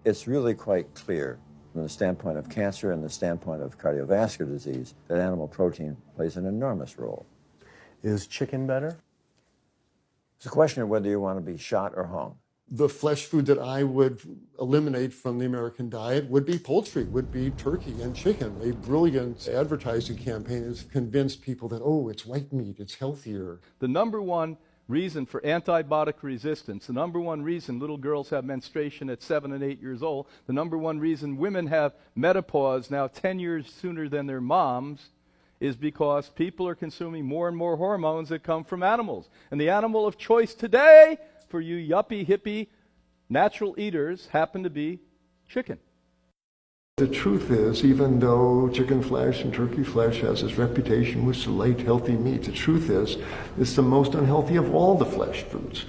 It's really quite clear from the standpoint of cancer and the standpoint of cardiovascular disease that animal protein plays an enormous role. Is chicken better? It's a question of whether you want to be shot or hung. The flesh food that I would eliminate from the American diet would be poultry, would be turkey and chicken. A brilliant advertising campaign has convinced people that, oh, it's white meat, it's healthier. The number one reason for antibiotic resistance, the number one reason little girls have menstruation at 7 and 8 years old, the number one reason women have menopause now 10 years sooner than their moms, is because people are consuming more and more hormones that come from animals. And the animal of choice today for you yuppie, hippie, natural eaters happen to be chicken. The truth is, even though chicken flesh and turkey flesh has its reputation with light, healthy meat, the truth is, it's the most unhealthy of all the flesh foods.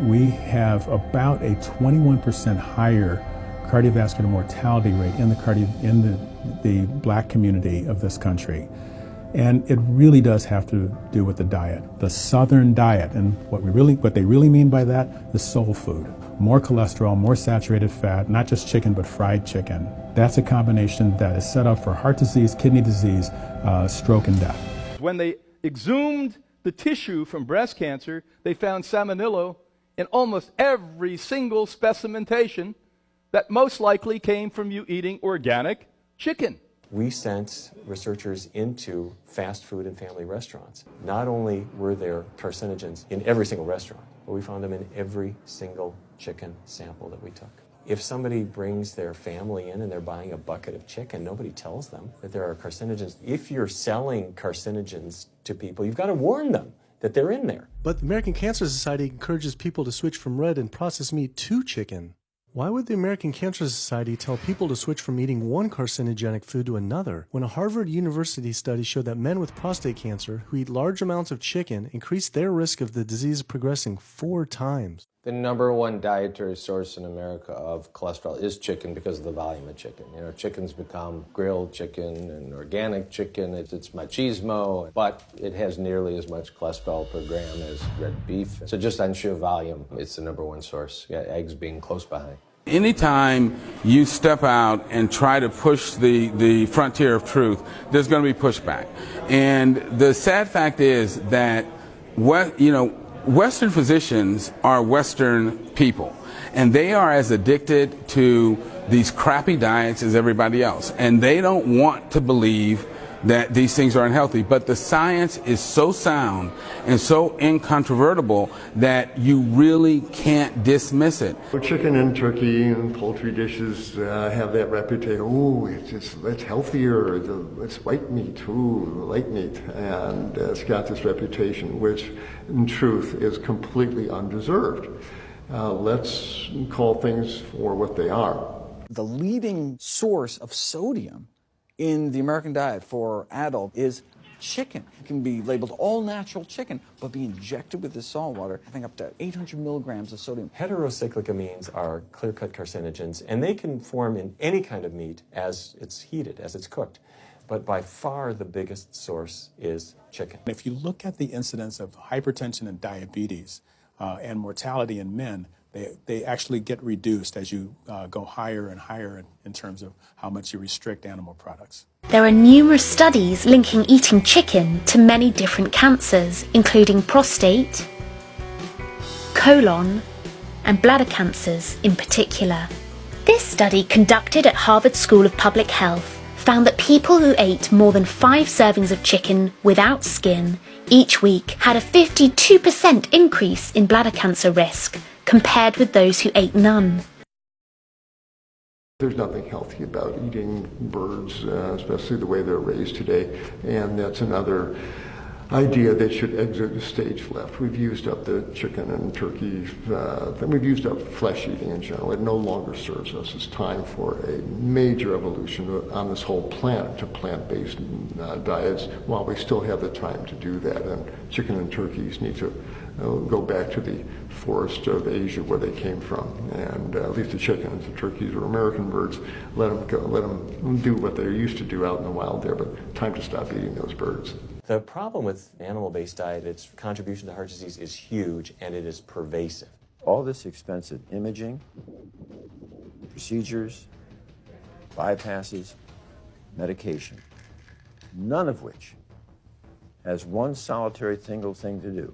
We have about a 21% higher cardiovascular mortality rate in the black community of this country. And it really does have to do with the diet, the Southern diet. And what they really mean by that is soul food. More cholesterol, more saturated fat, not just chicken, but fried chicken. That's a combination that is set up for heart disease, kidney disease, stroke, and death. When they exhumed the tissue from breast cancer, they found salmonella in almost every single specimentation that most likely came from you eating organic chicken. We sent researchers into fast food and family restaurants. Not only were there carcinogens in every single restaurant, but we found them in every single chicken sample that we took. If somebody brings their family in and they're buying a bucket of chicken, nobody tells them that there are carcinogens. If you're selling carcinogens to people, you've got to warn them that they're in there. But the American Cancer Society encourages people to switch from red and processed meat to chicken. Why would the American Cancer Society tell people to switch from eating one carcinogenic food to another, when a Harvard University study showed that men with prostate cancer who eat large amounts of chicken increased their risk of the disease progressing 4 times? The number one dietary source in America of cholesterol is chicken because of the volume of chicken. You know, chicken's become grilled chicken and organic chicken. It's machismo, but it has nearly as much cholesterol per gram as red beef. So just on sheer volume, it's the number one source, eggs being close behind. Anytime you step out and try to push the frontier of truth, there's going to be pushback. And the sad fact is that Western physicians are Western people, and they are as addicted to these crappy diets as everybody else. And they don't want to believe that these things are unhealthy. But the science is so sound and so incontrovertible that you really can't dismiss it. Chicken and turkey and poultry dishes have that reputation. Oh, it's healthier. It's white meat. Ooh, light meat. And it's got this reputation, which in truth is completely undeserved. Let's call things for what they are. The leading source of sodium in the American diet for adult is chicken. It can be labeled all natural chicken, but be injected with this salt water, I think up to 800 milligrams of sodium. Heterocyclic amines are clear-cut carcinogens, and they can form in any kind of meat as it's heated, as it's cooked. But by far the biggest source is chicken. If you look at the incidence of hypertension and diabetes and mortality in men, they actually get reduced as you go higher and higher in terms of how much you restrict animal products. There are numerous studies linking eating chicken to many different cancers, including prostate, colon, and bladder cancers in particular. This study, conducted at Harvard School of Public Health, found that people who ate more than 5 servings of chicken without skin each week had a 52% increase in bladder cancer risk compared with those who ate none. There's nothing healthy about eating birds, especially the way they're raised today, and that's another idea that should exit the stage left. We've used up the chicken and turkey, we've used up flesh eating in general. It no longer serves us. It's time for a major evolution on this whole planet to plant-based diets while we still have the time to do that. And chicken and turkeys need to go back to the forest of Asia where they came from, and leave the chickens. The turkeys are American birds. Let them go. Let them do what they used to do out in the wild there, but time to stop eating those birds. The problem with animal-based diet, its contribution to heart disease is huge and it is pervasive. All this expensive imaging, procedures, bypasses, medication, none of which has one solitary single thing to do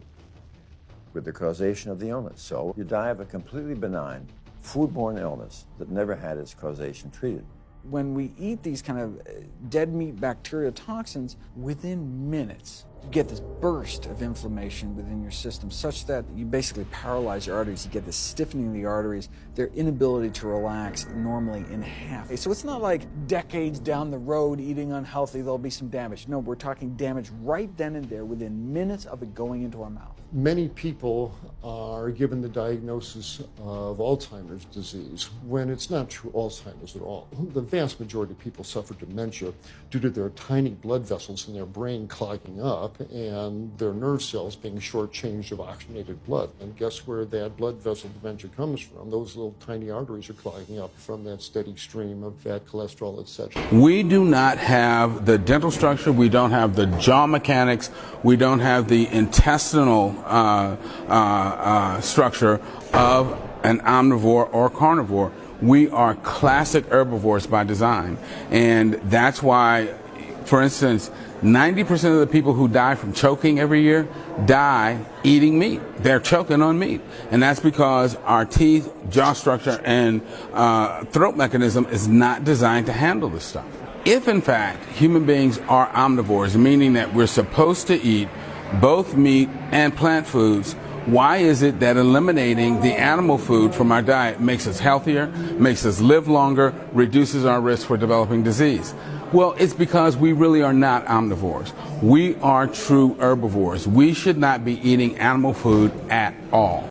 with the causation of the illness. So you die of a completely benign foodborne illness that never had its causation treated. When we eat these kind of dead meat bacteria toxins, within minutes, you get this burst of inflammation within your system such that you basically paralyze your arteries. You get this stiffening of the arteries, their inability to relax normally in half. So it's not like decades down the road eating unhealthy, there'll be some damage. No, we're talking damage right then and there within minutes of it going into our mouth. Many people are given the diagnosis of Alzheimer's disease when it's not true Alzheimer's at all. The vast majority of people suffer dementia due to their tiny blood vessels in their brain clogging up and their nerve cells being shortchanged of oxygenated blood. And guess where that blood vessel dementia comes from? Those little tiny arteries are clogging up from that steady stream of fat, cholesterol, etc. We do not have the dental structure, we don't have the jaw mechanics, we don't have the intestinal structure of an omnivore or carnivore. We are classic herbivores by design. And that's why, for instance, 90% of the people who die from choking every year die eating meat. They're choking on meat. And that's because our teeth, jaw structure, and throat mechanism is not designed to handle this stuff. If, in fact, human beings are omnivores, meaning that we're supposed to eat both meat and plant foods, why is it that eliminating the animal food from our diet makes us healthier, makes us live longer, reduces our risk for developing disease? Well, it's because we really are not omnivores. We are true herbivores. We should not be eating animal food at all.